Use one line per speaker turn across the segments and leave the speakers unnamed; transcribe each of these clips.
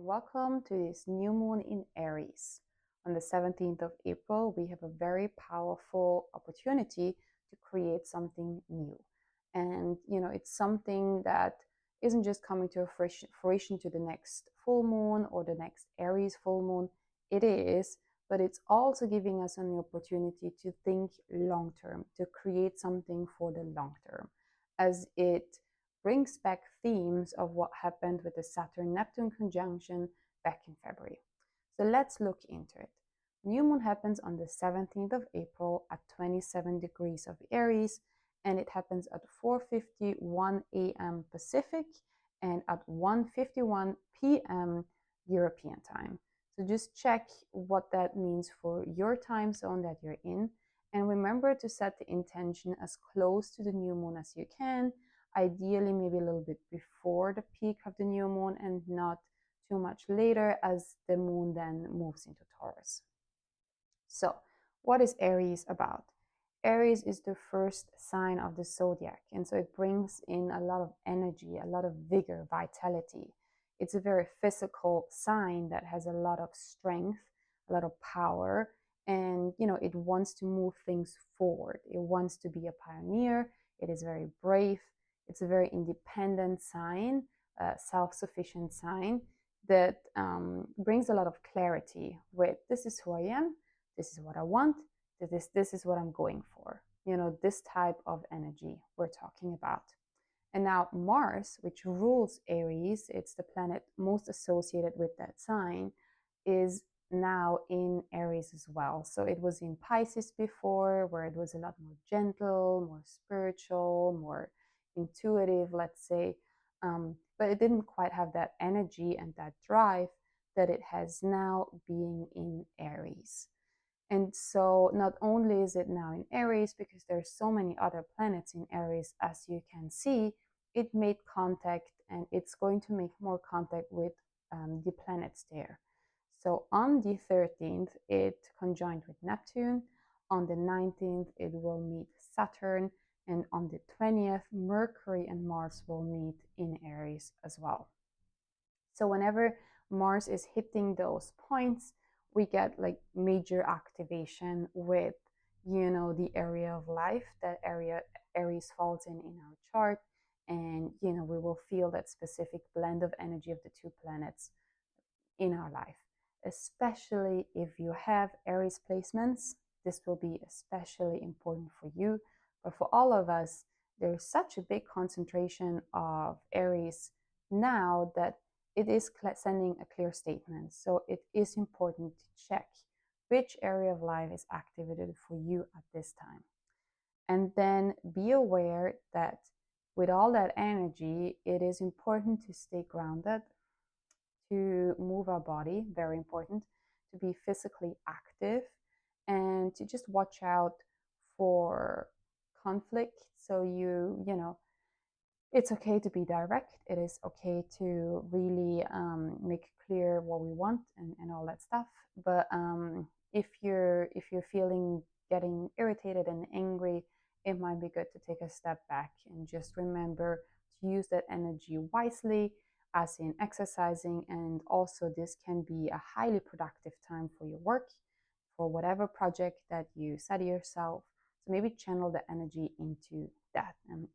welcome to this new moon in Aries. On the 17th of April, we have a very powerful opportunity to create something new. And, it's something that isn't just coming to a fruition to the next full moon or the next Aries full moon. It is, but it's also giving us an opportunity to think long term, to create something for the long term, as it brings back themes of what happened with the Saturn-Neptune conjunction back in February. So let's look into it. New moon happens on the 17th of April at 27 degrees of Aries, and it happens at 4:51 a.m. Pacific and at 1:51 p.m. European time. So just check what that means for your time zone that you're in, and remember to set the intention as close to the new moon as you can, ideally maybe a little bit before the peak of the new moon and not too much later, as the moon then moves into Taurus. So what is Aries about? Aries is the first sign of the zodiac, and so it brings in a lot of energy, a lot of vigor, vitality. It's a very physical sign that has a lot of strength, a lot of power, and it wants to move things forward. It wants to be a pioneer. It is very brave. It's a very independent sign, self-sufficient sign that brings a lot of clarity with, this is who I am, this is what I want, this is what I'm going for. This type of energy we're talking about. And now Mars, which rules Aries, it's the planet most associated with that sign, is now in Aries as well. So it was in Pisces before, where it was a lot more gentle, more spiritual, more intuitive, let's say. But it didn't quite have that energy and that drive that it has now, being in Aries. And so not only is it now in Aries, because there's so many other planets in Aries, as you can see, it made contact, and it's going to make more contact with the planets there. So on the 13th, it conjoined with Neptune. On the 19th, it will meet Saturn. And on the 20th, Mercury and Mars will meet in Aries as well. So whenever Mars is hitting those points, we get like major activation with, the area of life that Aries falls in our chart. And, we will feel that specific blend of energy of the two planets in our life. Especially if you have Aries placements, this will be especially important for you. But for all of us, there's such a big concentration of Aries now that it is sending a clear statement. So it is important to check which area of life is activated for you at this time. And then be aware that with all that energy, it is important to stay grounded, to move our body, very important, to be physically active, and to just watch out for conflict. So it's okay to be direct. It is okay to really make clear what we want and all that stuff. But if you're feeling getting irritated and angry, it might be good to take a step back and just remember to use that energy wisely, as in exercising. And also this can be a highly productive time for your work, for whatever project that you set yourself. So maybe channel the energy into that and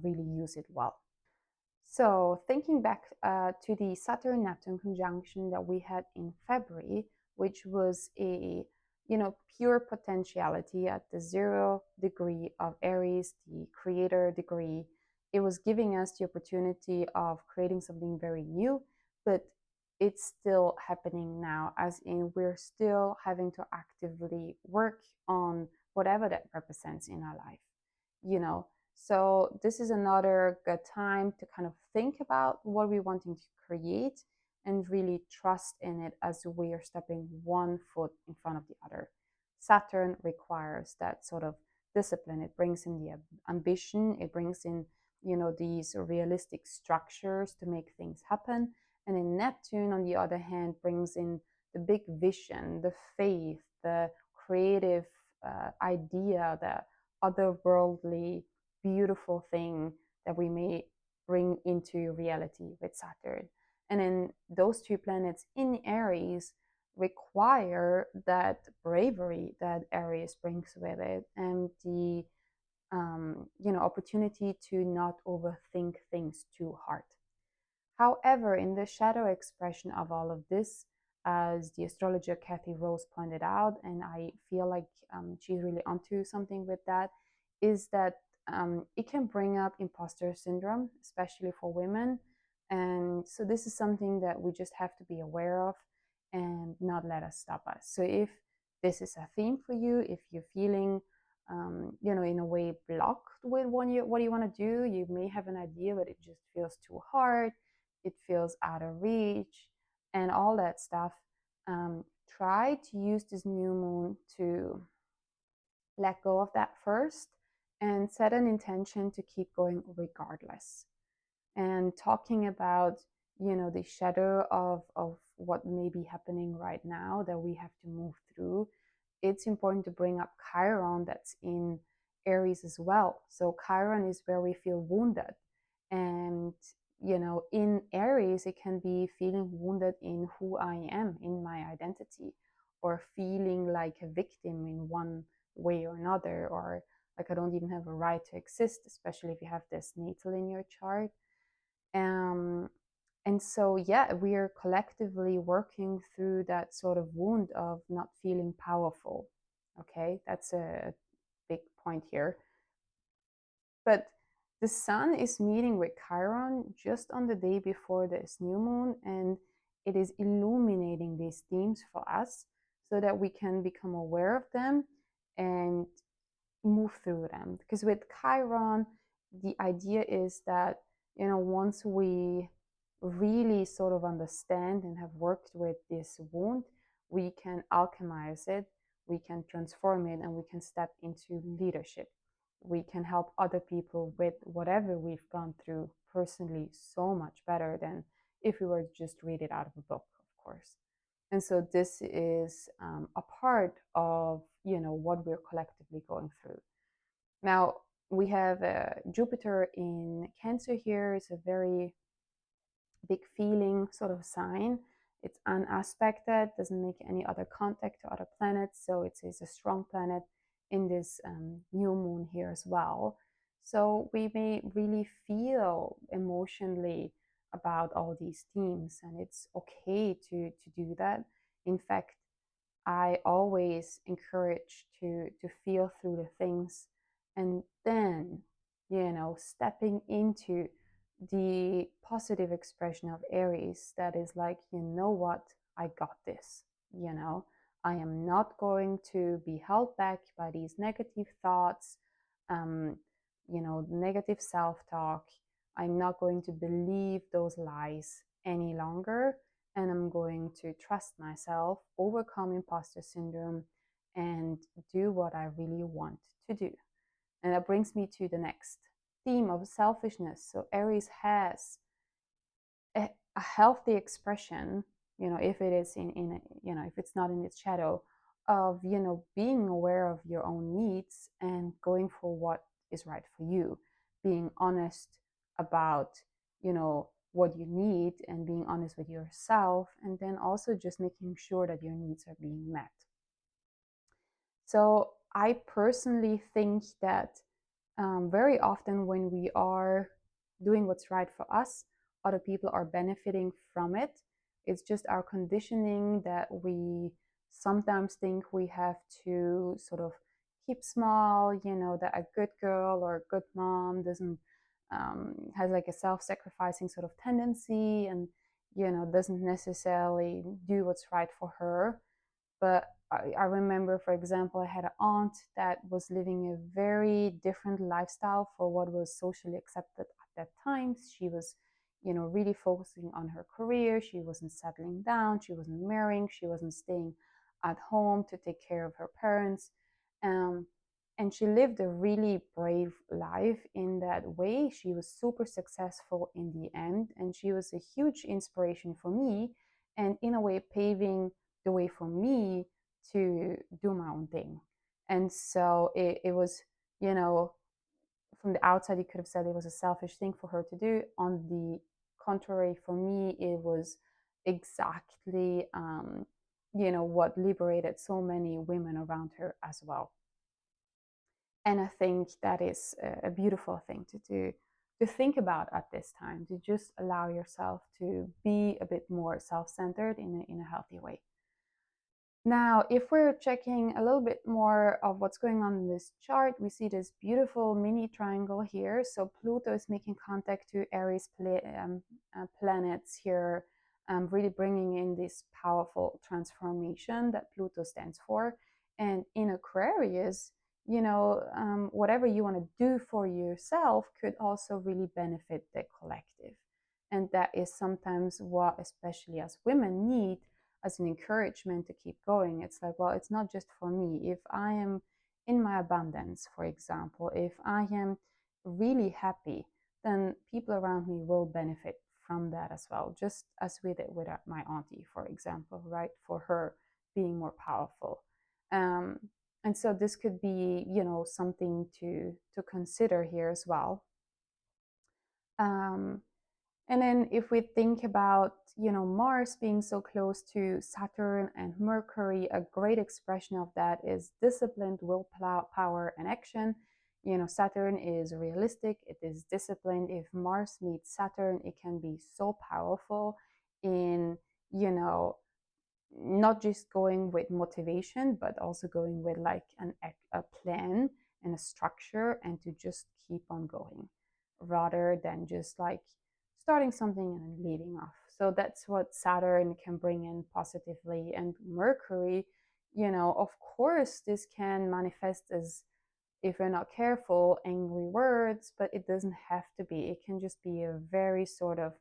really use it well. So thinking back to the Saturn-Neptune conjunction that we had in February, which was a pure potentiality at the 0 degree of Aries, the creator degree. It was giving us the opportunity of creating something very new, but it's still happening now, as in we're still having to actively work on whatever that represents in our life. So this is another good time to kind of think about what we're wanting to create and really trust in it, as we are stepping one foot in front of the other. Saturn requires that sort of discipline. It brings in the ambition. It brings in, these realistic structures to make things happen. And then Neptune, on the other hand, brings in the big vision, the faith, the creative idea, the otherworldly, beautiful thing that we may bring into reality with Saturn. And then those two planets in Aries require that bravery that Aries brings with it, and the opportunity to not overthink things too hard. However, in the shadow expression of all of this, as the astrologer Kathy Rose pointed out, and I feel like she's really onto something with that, is that it can bring up imposter syndrome, especially for women. And so, this is something that we just have to be aware of and not let us stop us. So, if this is a theme for you, if you're feeling in a way blocked with what you want to do, you may have an idea, but it just feels too hard, it feels out of reach, and all that stuff. Try to use this new moon to let go of that first and set an intention to keep going regardless. And talking about, the shadow of what may be happening right now that we have to move through, it's important to bring up Chiron that's in Aries as well. So Chiron is where we feel wounded. And, in Aries, it can be feeling wounded in who I am, in my identity, or feeling like a victim in one way or another, or like I don't even have a right to exist, especially if you have this natal in your chart. Um, and so, yeah, we are collectively working through that sort of wound of not feeling powerful. Okay, that's a big point here. But the sun is meeting with Chiron just on the day before this new moon, and it is illuminating these themes for us so that we can become aware of them and move through them. Because with Chiron, the idea is that, once we really sort of understand and have worked with this wound, we can alchemize it, we can transform it, and we can step into leadership. We can help other people with whatever we've gone through personally so much better than if we were to just read it out of a book, of course. And so this is a part of what we're collectively going through. Now we have Jupiter in Cancer here. It's a very big feeling sort of sign. It's unaspected, doesn't make any other contact to other planets, so it is a strong planet in this new moon here as well. So we may really feel emotionally about all these themes, and it's okay to do that. In fact, I always encourage to feel through the things, and then, stepping into the positive expression of Aries that is like, what, I got this. I am not going to be held back by these negative thoughts, um, negative self-talk. I'm not going to believe those lies any longer, and I'm going to trust myself, overcome imposter syndrome, and do what I really want to do. And that brings me to the next theme of selfishness. So Aries has a healthy expression, if it is if it's not in its shadow, of, being aware of your own needs and going for what is right for you, being honest about, what you need, and being honest with yourself, and then also just making sure that your needs are being met. So I personally think that very often when we are doing what's right for us, other people are benefiting from it. It's just our conditioning that we sometimes think we have to sort of keep small, that a good girl or a good mom doesn't has like a self-sacrificing sort of tendency, and doesn't necessarily do what's right for her. But I remember, for example, I had an aunt that was living a very different lifestyle for what was socially accepted at that time. She was, really focusing on her career. She wasn't settling down. She wasn't marrying. She wasn't staying at home to take care of her parents. Um, and she lived a really brave life in that way. She was super successful in the end. And she was a huge inspiration for me, and in a way paving the way for me to do my own thing. And so it was, from the outside, you could have said it was a selfish thing for her to do. On the contrary, for me, it was exactly, what liberated so many women around her as well. And I think that is a beautiful thing to do, to think about at this time, to just allow yourself to be a bit more self-centered in a healthy way. Now, if we're checking a little bit more of what's going on in this chart, we see this beautiful mini triangle here. So Pluto is making contact to Aries planets here, really bringing in this powerful transformation that Pluto stands for. And in Aquarius, whatever you want to do for yourself could also really benefit the collective. And that is sometimes what, especially as women, need as an encouragement to keep going. It's like, well, it's not just for me. If I am in my abundance, for example, if I am really happy, then people around me will benefit from that as well, just as we did with my auntie, for example, right? For her being more powerful. Um, and so this could be, something to consider here as well. Um, and then if we think about, Mars being so close to Saturn and Mercury, a great expression of that is disciplined willpower and action. Saturn is realistic, it is disciplined. If Mars meets Saturn, it can be so powerful in, not just going with motivation, but also going with like a plan and a structure, and to just keep on going rather than just like starting something and leaving off. So that's what Saturn can bring in positively. And Mercury, of course, this can manifest as, if you're not careful, angry words, but it doesn't have to be. It can just be a very sort of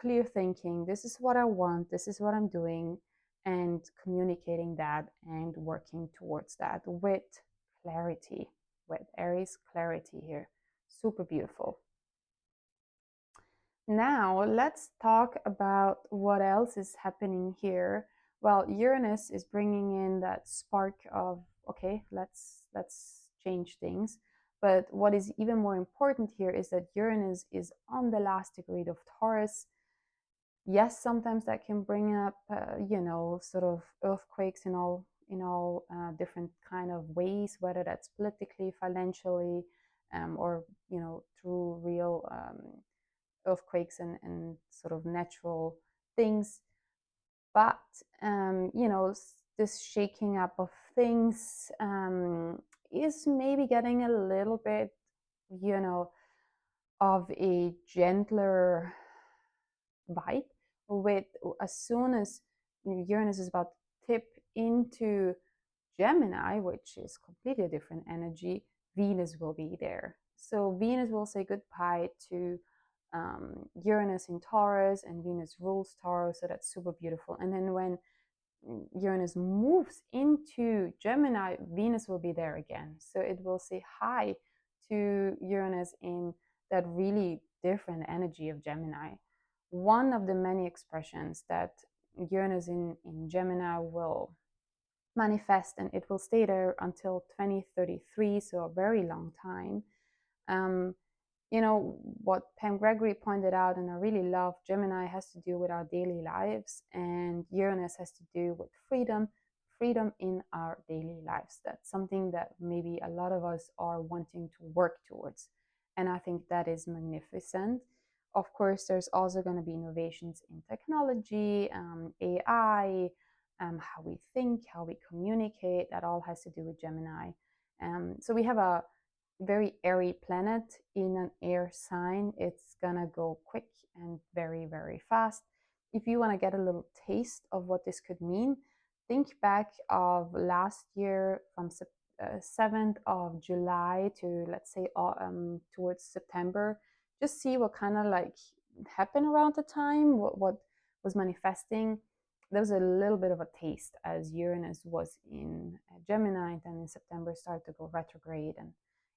clear thinking. This is what I want, this is what I'm doing, and communicating that and working towards that with clarity, with Aries clarity here. Super beautiful. Now let's talk about what else is happening here. Well, Uranus is bringing in that spark of, okay, let's change things. But what is even more important here is that Uranus is on the last degree of Taurus. Yes, sometimes that can bring up, sort of earthquakes in all different kind of ways, whether that's politically, financially, or through real earthquakes and sort of natural things. But this shaking up of things is maybe getting a little bit, of a gentler vibe. With as soon as Uranus is about to tip into Gemini, which is completely different energy, Venus will be there. So Venus will say goodbye to Uranus in Taurus, and Venus rules Taurus, so that's super beautiful. And then when Uranus moves into Gemini, Venus will be there again. So it will say hi to Uranus in that really different energy of Gemini. One of the many expressions that Uranus in Gemini will manifest, and it will stay there until 2033, so a very long time. What Pam Gregory pointed out, and I really love, Gemini has to do with our daily lives, and Uranus has to do with freedom in our daily lives. That's something that maybe a lot of us are wanting to work towards, and I think that is magnificent. Of course, there's also going to be innovations in technology, AI, how we think, how we communicate. That all has to do with Gemini. So we have a very airy planet in an air sign. It's gonna go quick and very, very fast. If you want to get a little taste of what this could mean, think back of last year from 7th of July to, let's say, towards September. Just see what kind of like happened around the time, what was manifesting. There was a little bit of a taste as Uranus was in Gemini, and then in September started to go retrograde, and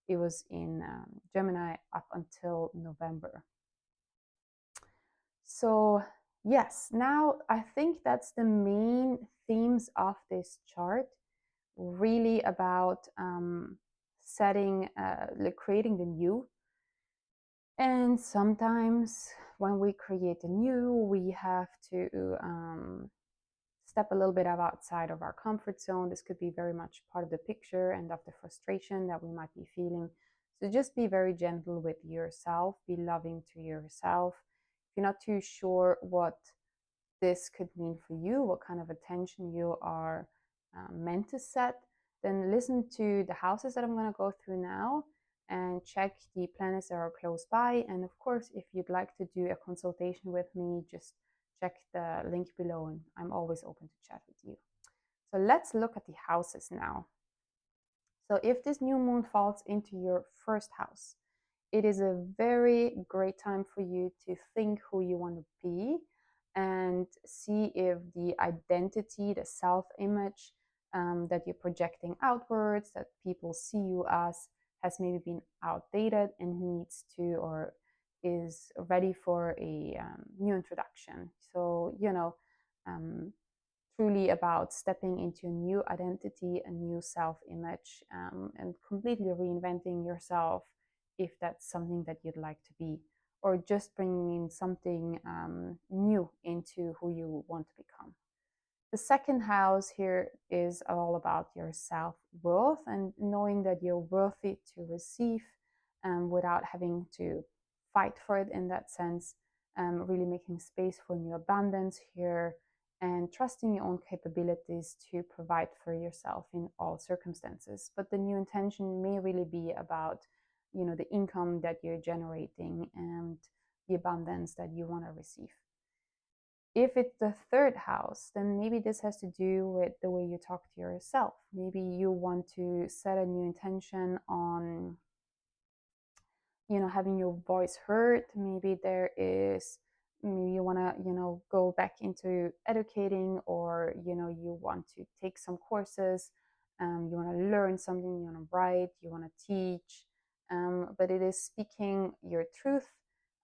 it was in Gemini up until November. So yes, now I think that's the main themes of this chart, really about creating the new. And sometimes when we create a new, we have to step a little bit outside of our comfort zone. This could be very much part of the picture and of the frustration that we might be feeling. So just be very gentle with yourself, be loving to yourself. If you're not too sure what this could mean for you, what kind of attention you are meant to set, then listen to the houses that I'm going to go through now and check the planets that are close by. And of course, if you'd like to do a consultation with me, just check the link below and I'm always open to chat with you. So let's look at the houses now. So if this new moon falls into your first house, it is a very great time for you to think who you want to be and see if the identity, the self image that you're projecting outwards, that people see you as, has maybe been outdated and needs to or is ready for a new introduction. So, um, truly about stepping into a new identity, a new self image, and completely reinventing yourself if that's something that you'd like to be, or just bringing in something new into who you want to become. The second house here is all about your self worth and knowing that you're worthy to receive without having to fight for it in that sense. Really making space for new abundance here and trusting your own capabilities to provide for yourself in all circumstances. But the new intention may really be about, the income that you're generating and the abundance that you want to receive. If it's the third house, then maybe this has to do with the way you talk to yourself. Maybe you want to set a new intention on, having your voice heard. Maybe maybe you want to, go back into educating, or, you want to take some courses. You want to learn something, you want to write, you want to teach. But it is speaking your truth,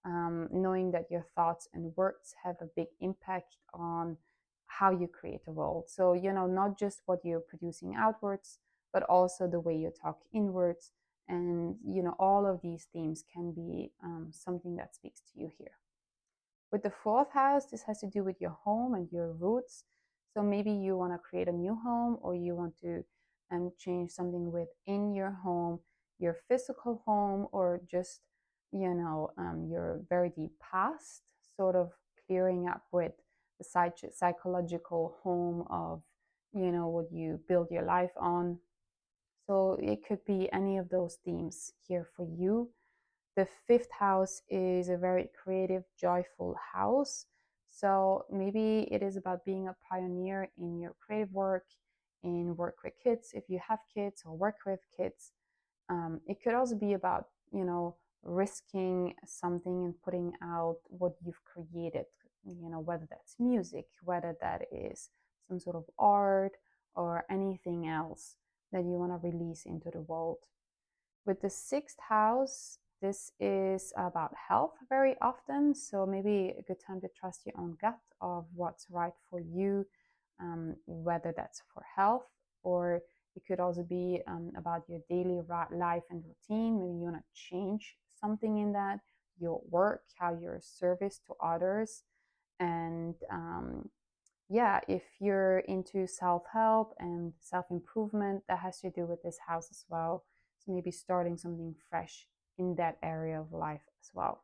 knowing that your thoughts and words have a big impact on how you create a world. So, not just what you're producing outwards, but also the way you talk inwards. And, all of these themes can be something that speaks to you here. With the fourth house, this has to do with your home and your roots. So maybe you want to create a new home, or you want to change something within your home, your physical home, or just, your very deep past, sort of clearing up with the psychological home of, what you build your life on. So it could be any of those themes here for you. The fifth house is a very creative, joyful house. So maybe it is about being a pioneer in your creative work, in work with kids, if you have kids, or work with kids. It could also be about, risking something and putting out what you've created, whether that's music, whether that is some sort of art, or anything else that you want to release into the world. With the sixth house, this is about health very often. So maybe a good time to trust your own gut of what's right for you, whether that's for health, or it could also be about your daily life and routine. Maybe you want to change something in that, your work, how you're a service to others. And yeah, if you're into self help and self improvement, that has to do with this house as well. So maybe starting something fresh in that area of life as well.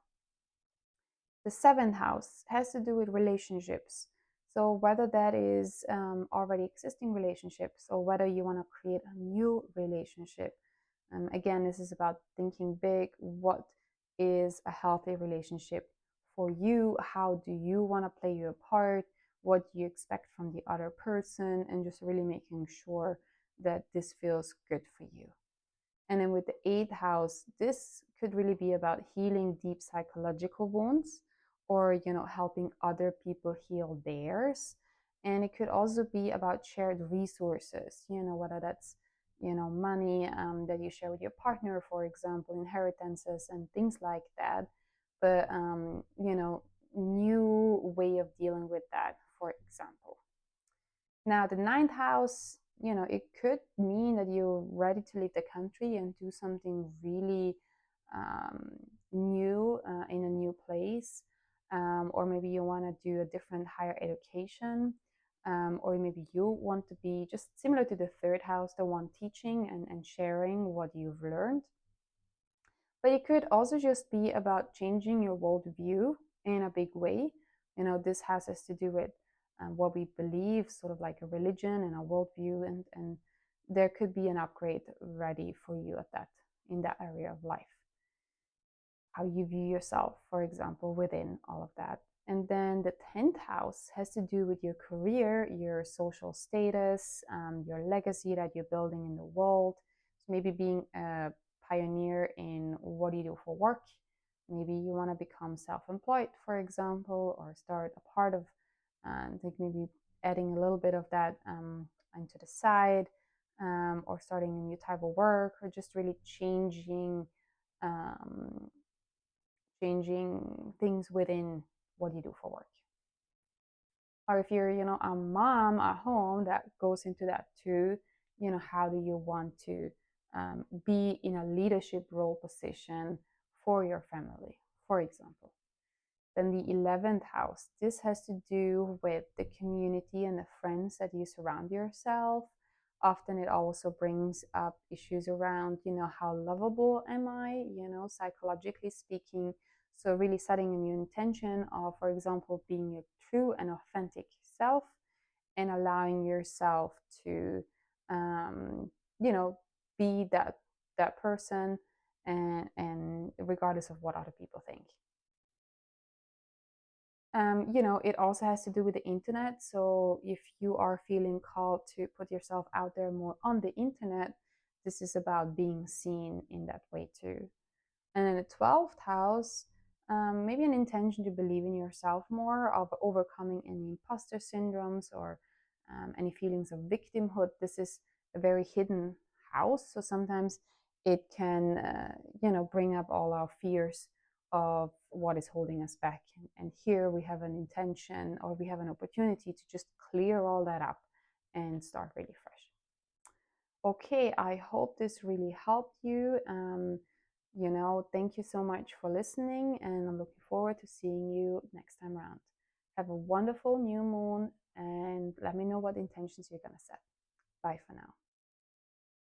The seventh house has to do with relationships. So whether that is already existing relationships, or whether you want to create a new relationship. Again, this is about thinking big. What is a healthy relationship for you? How do you want to play your part? What do you expect from the other person? And just really making sure that this feels good for you. And then with the eighth house, this could really be about healing deep psychological wounds, or, helping other people heal theirs. And it could also be about shared resources, whether that's, money that you share with your partner, for example, inheritances and things like that. But, new way of dealing with that, for example. Now, the ninth house, it could mean that you're ready to leave the country and do something really new in a new place, or maybe you want to do a different higher education, or maybe you want to be just similar to the third house, the one teaching and sharing what you've learned. But it could also just be about changing your worldview in a big way. This has to do with what we believe, sort of like a religion and a worldview, and there could be an upgrade ready for you at that in that area of life. How you view yourself, for example, within all of that. And then the 10th house has to do with your career, your social status, your legacy that you're building in the world. So maybe being a pioneer in what do you do for work. Maybe you want to become self-employed, for example, or start a part of, I think maybe adding a little bit of that into the side, or starting a new type of work, or just really um, changing things within what you do for work. Or if you're, a mom at home, that goes into that too. How do you want to be in a leadership role position for your family, for example? Then the 11th house, this has to do with the community and the friends that you surround yourself. Often it also brings up issues around, how lovable am I, psychologically speaking. So really setting a new intention of, for example, being your true and authentic self, and allowing yourself to, um, you know, be that person, and regardless of what other people think. It also has to do with the internet. So if you are feeling called to put yourself out there more on the internet, this is about being seen in that way too. And in the 12th house, maybe an intention to believe in yourself more, of overcoming any imposter syndromes, or any feelings of victimhood. This is a very hidden house. So sometimes it can, bring up all our fears of what is holding us back. And here we have an intention, or we have an opportunity to just clear all that up and start really fresh. Okay, I hope this really helped you. Thank you so much for listening, and I'm looking forward to seeing you next time around. Have a wonderful new moon, and let me know what intentions you're going to set. Bye for now.